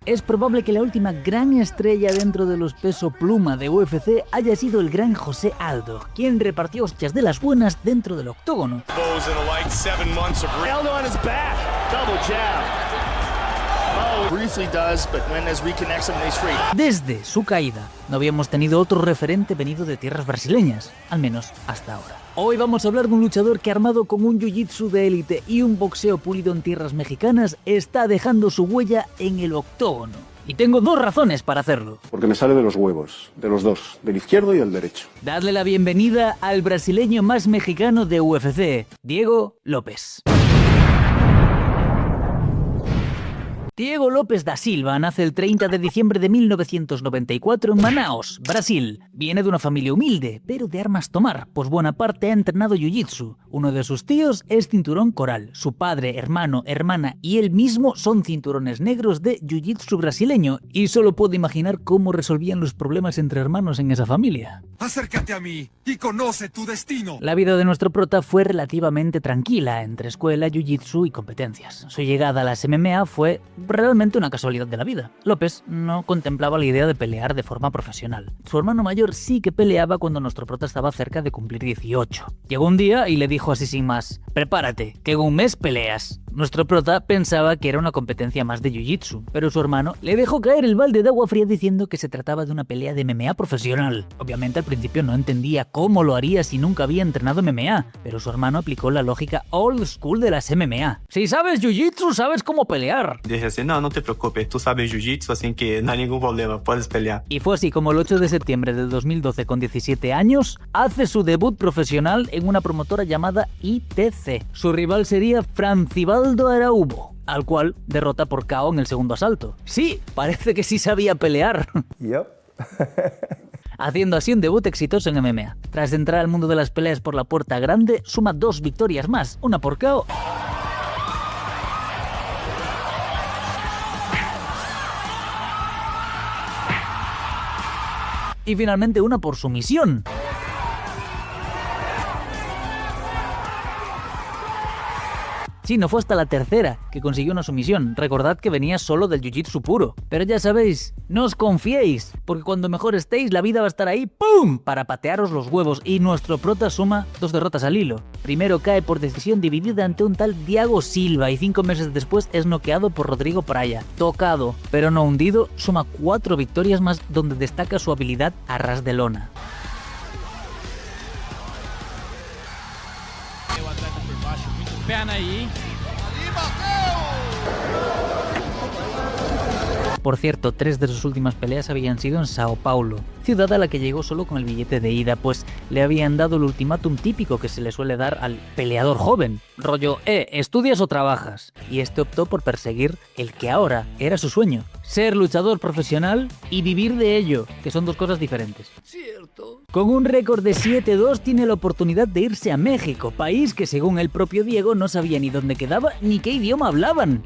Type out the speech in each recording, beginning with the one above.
Es probable que la última gran estrella dentro de los peso pluma de UFC haya sido el gran José Aldo, quien repartió hostias de las buenas dentro del octógono. Desde su caída, no habíamos tenido otro referente venido de tierras brasileñas, al menos hasta ahora. Hoy vamos a hablar de un luchador que, armado con un jiu-jitsu de élite y un boxeo pulido en tierras mexicanas, está dejando su huella en el octógono. Y tengo dos razones para hacerlo. Porque me sale de los huevos, de los dos, del izquierdo y del derecho. Dadle la bienvenida al brasileño más mexicano de UFC, Diego López. Diego López da Silva nace el 30 de diciembre de 1994 en Manaus, Brasil. Viene de una familia humilde, pero de armas tomar, pues buena parte ha entrenado jiu-jitsu. Uno de sus tíos es cinturón coral. Su padre, hermano, hermana y él mismo son cinturones negros de jiu-jitsu brasileño. Y solo puedo imaginar cómo resolvían los problemas entre hermanos en esa familia. Acércate a mí y conoce tu destino. La vida de nuestro prota fue relativamente tranquila, entre escuela, jiu-jitsu y competencias. Su llegada a las MMA fue realmente una casualidad de la vida. López no contemplaba la idea de pelear de forma profesional. Su hermano mayor sí que peleaba cuando nuestro prota estaba cerca de cumplir 18. Llegó un día y le dijo así sin más: prepárate, que en un mes peleas. Nuestro prota pensaba que era una competencia más de jiu-jitsu, pero su hermano le dejó caer el balde de agua fría diciendo que se trataba de una pelea de MMA profesional. Obviamente al principio no entendía cómo lo haría si nunca había entrenado MMA, pero su hermano aplicó la lógica old school de las MMA. Si sabes jiu-jitsu, sabes cómo pelear. Dije así, no te preocupes, tú sabes jiu-jitsu, así que no hay ningún problema, puedes pelear. Y fue así como el 8 de septiembre del 2012, con 17 años, hace su debut profesional en una promotora llamada ITC. Su rival sería Francibaldo Araubo, al cual derrota por KO en el segundo asalto. Sí, parece que sí sabía pelear. Yep. Haciendo así un debut exitoso en MMA. Tras entrar al mundo de las peleas por la puerta grande, suma 2 victorias más, una por KO y finalmente una por sumisión. Sí, no fue hasta la tercera que consiguió una sumisión. Recordad que venía solo del jiu-jitsu puro. Pero ya sabéis, no os confiéis, porque cuando mejor estéis, la vida va a estar ahí, ¡pum!, para patearos los huevos. Y nuestro prota suma 2 derrotas al hilo. Primero cae por decisión dividida ante un tal Thiago Silva y 5 meses después es noqueado por Rodrigo Praya. Tocado, pero no hundido, suma 4 victorias más, donde destaca su habilidad a ras de lona. Perna aí. Por cierto, 3 de sus últimas peleas habían sido en Sao Paulo, ciudad a la que llegó solo con el billete de ida, pues le habían dado el ultimátum típico que se le suele dar al peleador joven. Rollo, ¿estudias o trabajas? Y este optó por perseguir el que ahora era su sueño: ser luchador profesional y vivir de ello, que son dos cosas diferentes. Cierto. Con un récord de 7-2 tiene la oportunidad de irse a México, país que según el propio Diego no sabía ni dónde quedaba ni qué idioma hablaban.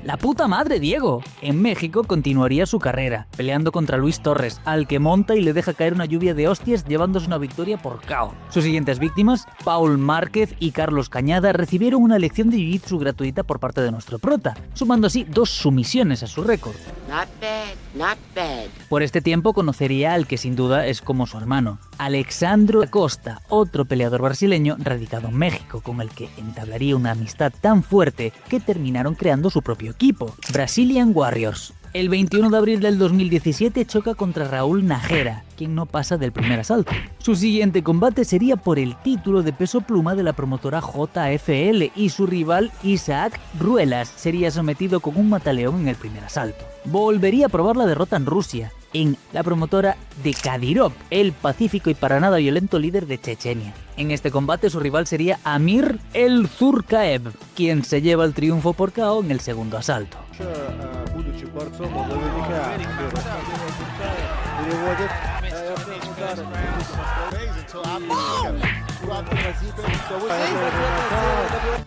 ¡La puta madre, Diego! En México continuaría su carrera, peleando contra Luis Torres, al que monta y le deja caer una lluvia de hostias, llevándose una victoria por KO. Sus siguientes víctimas, Paul Márquez y Carlos Cañada, recibieron una lección de jiu-jitsu gratuita por parte de nuestro prota, sumando así 2 sumisiones a su récord. Not bad, not bad. Por este tiempo conocería al que sin duda es como su hermano, Alexandro Acosta, otro peleador brasileño radicado en México, con el que entablaría una amistad tan fuerte que terminaron creando su propio equipo, Brazilian Warriors. El 21 de abril del 2017 choca contra Raúl Najera, quien no pasa del primer asalto. Su siguiente combate sería por el título de peso pluma de la promotora JFL y su rival Isaac Ruelas sería sometido con un mataleón en el primer asalto. Volvería a probar la derrota en Rusia, en la promotora de Kadyrov, el pacífico y para nada violento líder de Chechenia. En este combate su rival sería Amir El Zurkaev, quien se lleva el triunfo por KO en el segundo asalto.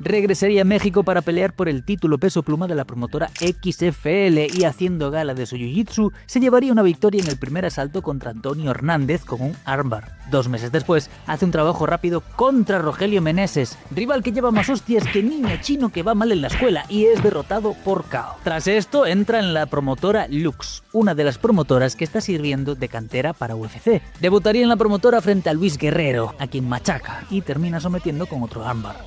Regresaría a México para pelear por el título peso pluma de la promotora XFL y, haciendo gala de su jiu-jitsu, se llevaría una victoria en el primer asalto contra Antonio Hernández con un armbar. 2 meses después, hace un trabajo rápido contra Rogelio Meneses, rival que lleva más hostias que niño chino que va mal en la escuela, y es derrotado por KO. Tras esto, entra entra en la promotora Lux, una de las promotoras que está sirviendo de cantera para UFC. Debutaría en la promotora frente a Luis Guerrero, a quien machaca, y termina sometiendo con otro armbar.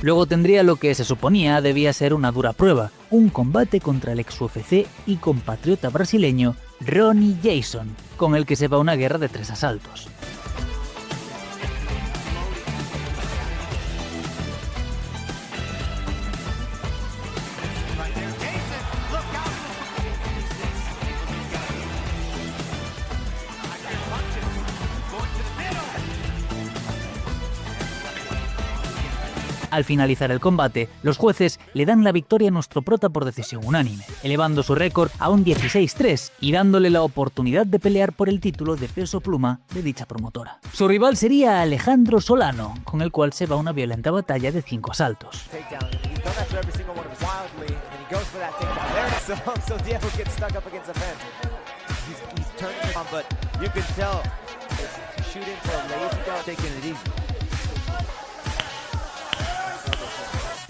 Luego tendría lo que se suponía debía ser una dura prueba, un combate contra el ex UFC y compatriota brasileño Ronnie Jason, con el que se va una guerra de 3 asaltos. Al finalizar el combate, los jueces le dan la victoria a nuestro prota por decisión unánime, elevando su récord a un 16-3 y dándole la oportunidad de pelear por el título de peso pluma de dicha promotora. Su rival sería Alejandro Solano, con el cual se va una violenta batalla de 5 asaltos.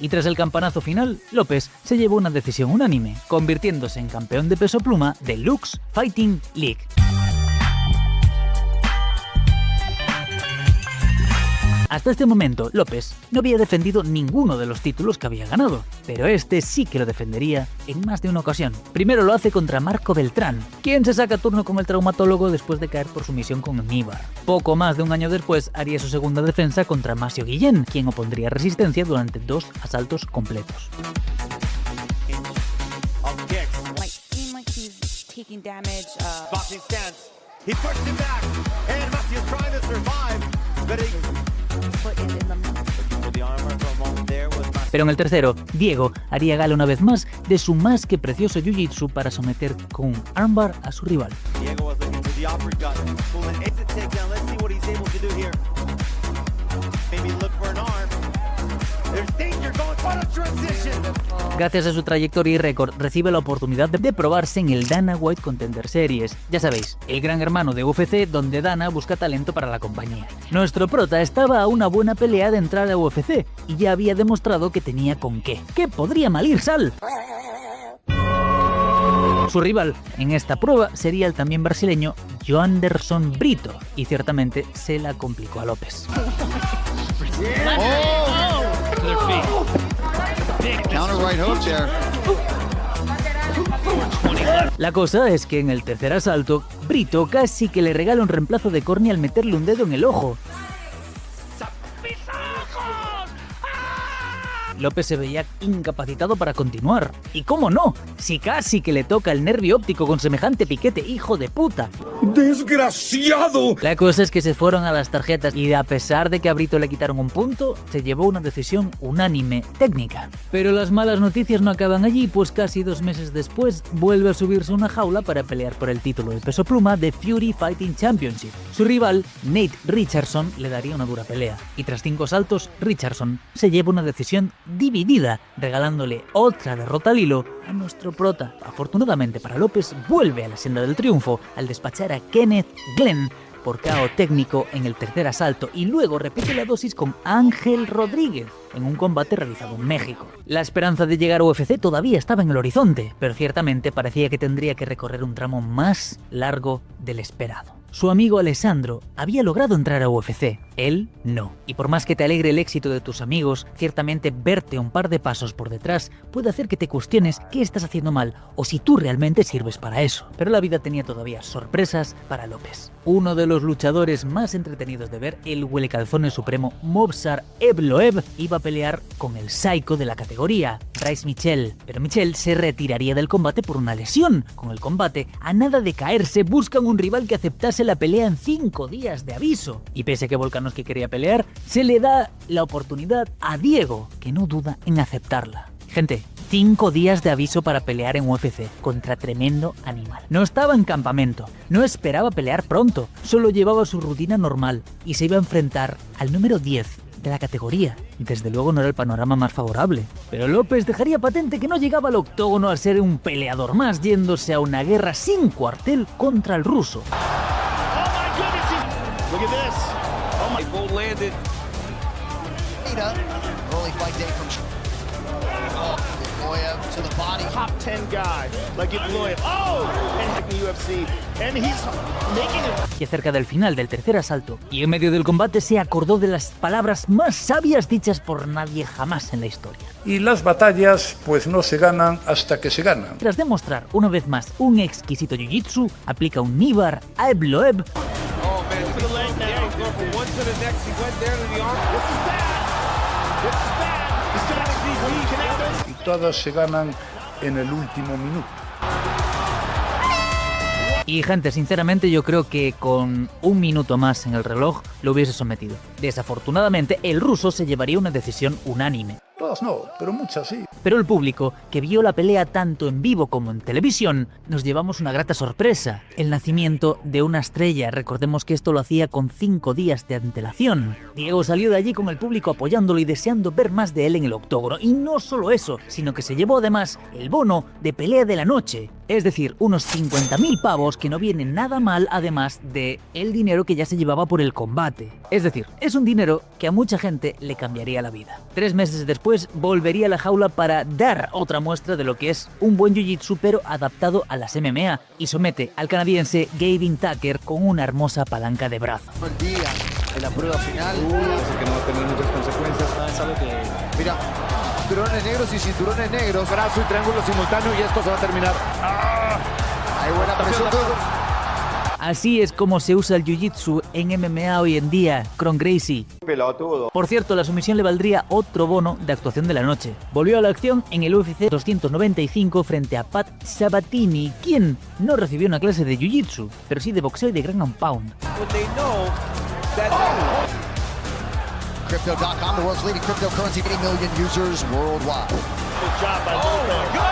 Y tras el campanazo final, López se llevó una decisión unánime, convirtiéndose en campeón de peso pluma de Lux Fighting League. Hasta este momento, López no había defendido ninguno de los títulos que había ganado, pero este sí que lo defendería en más de una ocasión. Primero lo hace contra Marco Beltrán, quien se saca turno con el traumatólogo después de caer por sumisión con Níbar. Poco más de un año después haría su segunda defensa contra Masio Guillén, quien opondría resistencia durante 2 asaltos completos. Pero en el tercero, Diego haría gala una vez más de su más que precioso jiu-jitsu para someter con un armbar a su rival. Gracias a su trayectoria y récord, recibe la oportunidad de probarse en el Dana White Contender Series. Ya sabéis, el gran hermano de UFC donde Dana busca talento para la compañía. Nuestro prota estaba a una buena pelea de entrar a UFC y ya había demostrado que tenía con qué. ¿Qué podría mal ir, Sal? Su rival en esta prueba sería el también brasileño Joanderson Brito, y ciertamente se la complicó a López. La cosa es que en el tercer asalto, Brito casi que le regala un reemplazo de córnea al meterle un dedo en el ojo. López se veía incapacitado para continuar. ¿Y cómo no? Si casi que le toca el nervio óptico con semejante piquete, hijo de puta. ¡Desgraciado! La cosa es que se fueron a las tarjetas y a pesar de que a Brito le quitaron un punto, se llevó una decisión unánime técnica. Pero las malas noticias no acaban allí, pues casi 2 meses después vuelve a subirse a una jaula para pelear por el título de peso pluma de Fury Fighting Championship. Su rival, Nate Richardson, le daría una dura pelea. Y tras 5 asaltos, Richardson se lleva una decisión dividida, regalándole otra derrota al hilo a nuestro prota. Afortunadamente para López, vuelve a la senda del triunfo al despachar a Kenneth Glenn por KO técnico en el tercer asalto y luego repite la dosis con Ángel Rodríguez en un combate realizado en México. La esperanza de llegar a UFC todavía estaba en el horizonte, pero ciertamente parecía que tendría que recorrer un tramo más largo del esperado. Su amigo Alessandro había logrado entrar a UFC, él no. Y por más que te alegre el éxito de tus amigos, ciertamente verte un par de pasos por detrás puede hacer que te cuestiones qué estás haciendo mal o si tú realmente sirves para eso. Pero la vida tenía todavía sorpresas para López. Uno de los luchadores más entretenidos de ver, el huelecalzones supremo Movsar Evloev, iba a pelear con el psycho de la categoría, Bryce Mitchell. Pero Mitchell se retiraría del combate por una lesión. Con el combate, a nada de caerse, buscan un rival que aceptase la pelea en 5 días de aviso. Y pese a que Volkanovski quería pelear, se le da la oportunidad a Diego, que no duda en aceptarla. Gente, 5 días de aviso para pelear en UFC contra tremendo animal. No estaba en campamento, no esperaba pelear pronto, solo llevaba su rutina normal y se iba a enfrentar al número 10 de la categoría. Desde luego no era el panorama más favorable, pero López dejaría patente que no llegaba al octógono al ser un peleador más, yéndose a una guerra sin cuartel contra el ruso. Look at this. Oh my, both lands landed. Early fight day from Evloev to the body. Top 10 guy like Evloev. Oh! And the UFC. And he's making it. Y cerca del final del tercer asalto, y en medio del combate, se acordó de las palabras más sabias dichas por nadie jamás en la historia. Y las batallas pues no se ganan hasta que se ganan. Tras demostrar una vez más un exquisito jiu-jitsu, aplica un Nibar a Evloev. Oh, man. To the leg now. He's going from one to the next. He went there to the arm. This is bad. This is bad. He's going to be weak and out. Y todas se ganan en el último minuto. Y gente, sinceramente yo creo que con un minuto más en el reloj lo hubiese sometido. Desafortunadamente, el ruso se llevaría una decisión unánime. Todas no, pero muchas sí. Pero el público, que vio la pelea tanto en vivo como en televisión, nos llevamos una grata sorpresa: el nacimiento de una estrella. Recordemos que esto lo hacía con 5 días de antelación. Diego salió de allí con el público apoyándolo y deseando ver más de él en el octógono. Y no solo eso, sino que se llevó además el bono de pelea de la noche. Es decir, unos 50.000 pavos, que no viene nada mal, además de el dinero que ya se llevaba por el combate. Es decir, es un dinero que a mucha gente le cambiaría la vida. 3 meses después volvería a la jaula para dar otra muestra de lo que es un buen jiu-jitsu, pero adaptado a las MMA, y somete al canadiense Gavin Tucker con una hermosa palanca de brazo. El día de la prueba final. Así que no va a tener muchas consecuencias. Es algo que... Mira, cinturones negros y cinturones negros. Brazo y triángulo simultáneo y esto se va a terminar. Hay buena presión. Así es como se usa el jiu-jitsu en MMA hoy en día, Kron Gracie. Pelotudo. Por cierto, la sumisión le valdría otro bono de actuación de la noche. Volvió a la acción en el UFC 295 frente a Pat Sabatini, quien no recibió una clase de jiu-jitsu, pero sí de boxeo y de ground and pound. Crypto.com, the world's leading cryptocurrency, 80 million users worldwide. Good job by Luka.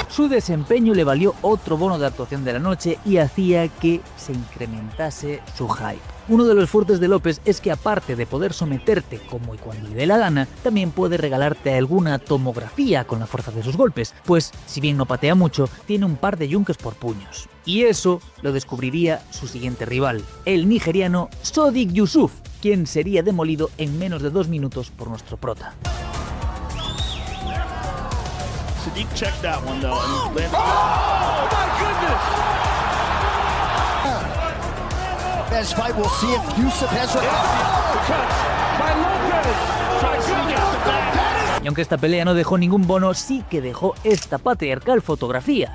Su desempeño le valió otro bono de actuación de la noche y hacía que se incrementase su hype. Uno de los fuertes de López es que, aparte de poder someterte como y cuando le dé la gana, también puede regalarte alguna tomografía con la fuerza de sus golpes, pues si bien no patea mucho, tiene un par de yunques por puños. Y eso lo descubriría su siguiente rival, el nigeriano Sodiq Yusuf, quien sería demolido en menos de 2 minutos por nuestro prota. Sadiq checked that one though. And landed. Oh my goodness! This fight, we'll see if Yusuf has By Lopez. Trying to sneak out the back. Y aunque esta pelea no dejó ningún bono, sí que dejó esta patriarcal fotografía.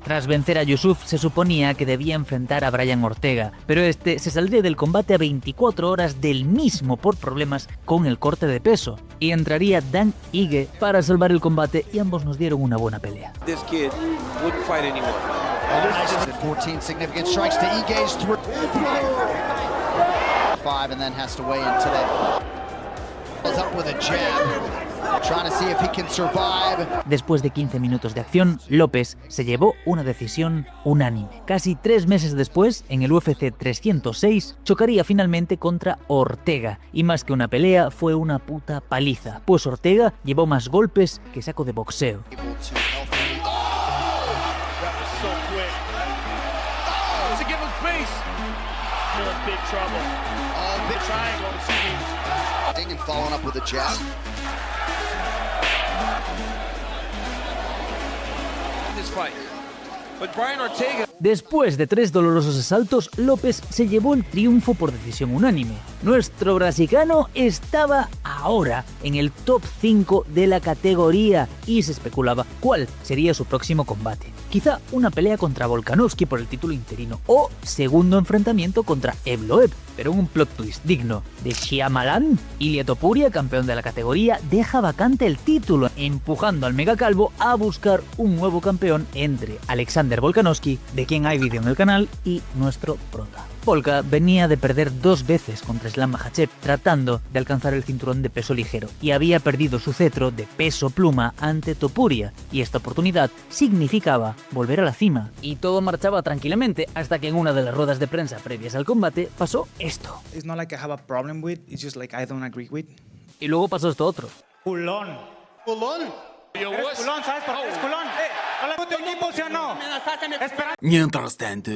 Tras vencer a Yusuf, se suponía que debía enfrentar a Brian Ortega, pero este se saldría del combate a 24 horas del mismo por problemas con el corte de peso, y entraría Dan Ige para salvar el combate, y ambos nos dieron una buena pelea. This kid wouldn't fight anymore. 14 significant strikes to Ige's 3. 5 and then has to weigh in today. Goes up with a jab. Trying to see if he can survive. Después de 15 minutos de acción, López se llevó una decisión unánime. Casi 3 meses después, en el UFC 306, chocaría finalmente contra Ortega. Y más que una pelea, fue una puta paliza, pues Ortega llevó más golpes que saco de boxeo. Following up with a jab. Después de 3 dolorosos asaltos, López se llevó el triunfo por decisión unánime. Nuestro brasiliano estaba ahora en el top 5 de la categoría y se especulaba cuál sería su próximo combate. Quizá una pelea contra Volkanovski por el título interino o segundo enfrentamiento contra Evloev, pero un plot twist digno de Shyamalan. Ilia Topuria, campeón de la categoría, deja vacante el título, empujando al megacalvo a buscar un nuevo campeón entre Alexander Volkanovski, de quien hay vídeo en el canal, y nuestro prota. Volka venía de perder 2 veces contra Islam Makhachev tratando de alcanzar el cinturón de peso ligero y había perdido su cetro de peso pluma ante Topuria, y esta oportunidad significaba volver a la cima. Y todo marchaba tranquilamente hasta que en una de las ruedas de prensa previas al combate pasó esto. It's not like I have a problem with, it's just like I don't agree with. Y luego pasó esto otro. Culón. Culón. ¿Eres culón? ¿Sabes por qué es culón? Mientras tanto.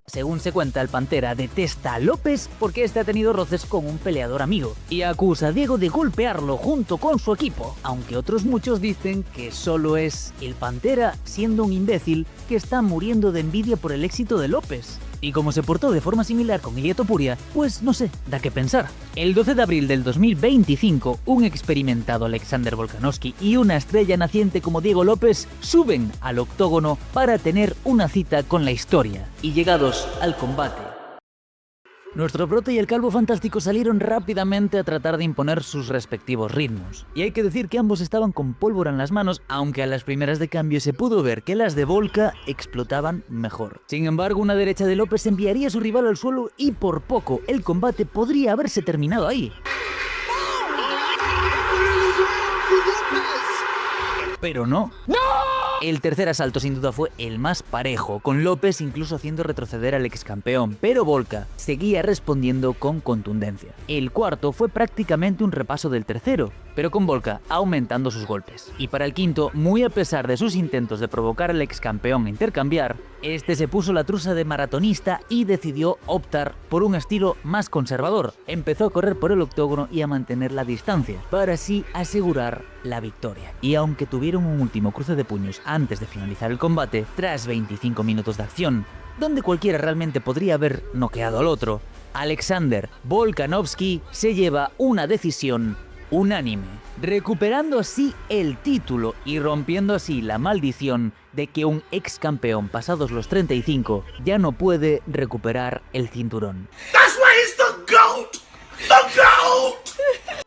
Según se cuenta, el Pantera detesta a López porque este ha tenido roces con un peleador amigo y acusa a Diego de golpearlo junto con su equipo, aunque otros muchos dicen que solo es el Pantera siendo un imbécil que está muriendo de envidia por el éxito de López. Y como se portó de forma similar con Ilia Topuria, pues no sé, da que pensar. El 12 de abril del 2025, un experimentado Alexander Volkanovski y una estrella naciente como Diego López suben al octógono para tener una cita con la historia. Y llegados al combate, nuestro Prota y el Calvo Fantástico salieron rápidamente a tratar de imponer sus respectivos ritmos. Y hay que decir que ambos estaban con pólvora en las manos, aunque a las primeras de cambio se pudo ver que las de Volka explotaban mejor. Sin embargo, una derecha de López enviaría a su rival al suelo y por poco el combate podría haberse terminado ahí. Pero no. ¡No! El tercer asalto sin duda fue el más parejo, con López incluso haciendo retroceder al ex campeón, pero Volka seguía respondiendo con contundencia. El cuarto fue prácticamente un repaso del tercero, pero con Volka aumentando sus golpes. Y para el quinto, muy a pesar de sus intentos de provocar al ex campeón a intercambiar, este se puso la truza de maratonista y decidió optar por un estilo más conservador. Empezó a correr por el octógono y a mantener la distancia, para así asegurar la victoria. Y aunque tuvieron un último cruce de puños antes de finalizar el combate, tras 25 minutos de acción, donde cualquiera realmente podría haber noqueado al otro, Alexander Volkanovski se lleva una decisión unánime, recuperando así el título y rompiendo así la maldición de que un ex campeón pasados los 35 ya no puede recuperar el cinturón.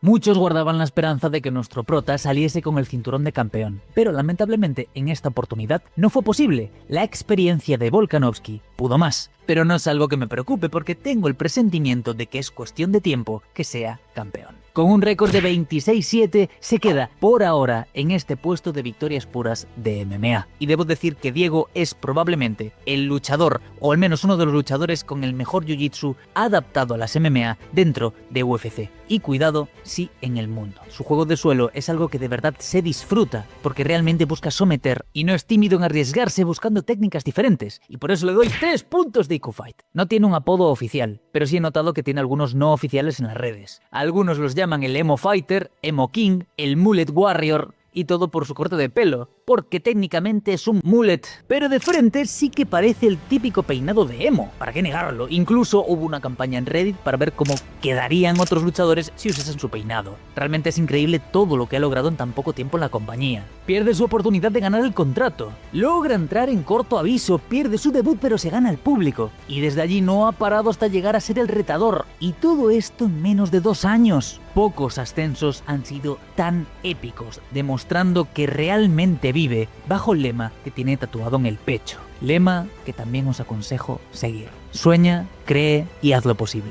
Muchos guardaban la esperanza de que nuestro prota saliese con el cinturón de campeón, pero lamentablemente en esta oportunidad no fue posible. La experiencia de Volkanovski pudo más, pero no es algo que me preocupe porque tengo el presentimiento de que es cuestión de tiempo que sea campeón. Con un récord de 26-7 se queda por ahora en este puesto de victorias puras de MMA. Y debo decir que Diego es probablemente el luchador, o al menos uno de los luchadores con el mejor jiu-jitsu adaptado a las MMA dentro de UFC. Y cuidado, sí, en el mundo. Su juego de suelo es algo que de verdad se disfruta, porque realmente busca someter y no es tímido en arriesgarse buscando técnicas diferentes. Y por eso le doy 3 puntos de IQ Fight. No tiene un apodo oficial, pero sí he notado que tiene algunos no oficiales en las redes. Algunos los llaman el Emo Fighter, Emo King, el Mullet Warrior, y todo por su corte de pelo, porque técnicamente es un mullet, pero de frente sí que parece el típico peinado de emo, ¿para qué negarlo? Incluso hubo una campaña en Reddit para ver cómo quedarían otros luchadores si usasen su peinado. Realmente es increíble todo lo que ha logrado en tan poco tiempo en la compañía. Pierde su oportunidad de ganar el contrato, logra entrar en corto aviso, pierde su debut pero se gana al público, y desde allí no ha parado hasta llegar a ser el retador, y todo esto en menos de 2 años. Pocos ascensos han sido tan épicos, demostrando que realmente vive bajo el lema que tiene tatuado en el pecho. Lema que también os aconsejo seguir. Sueña, cree y haz lo posible.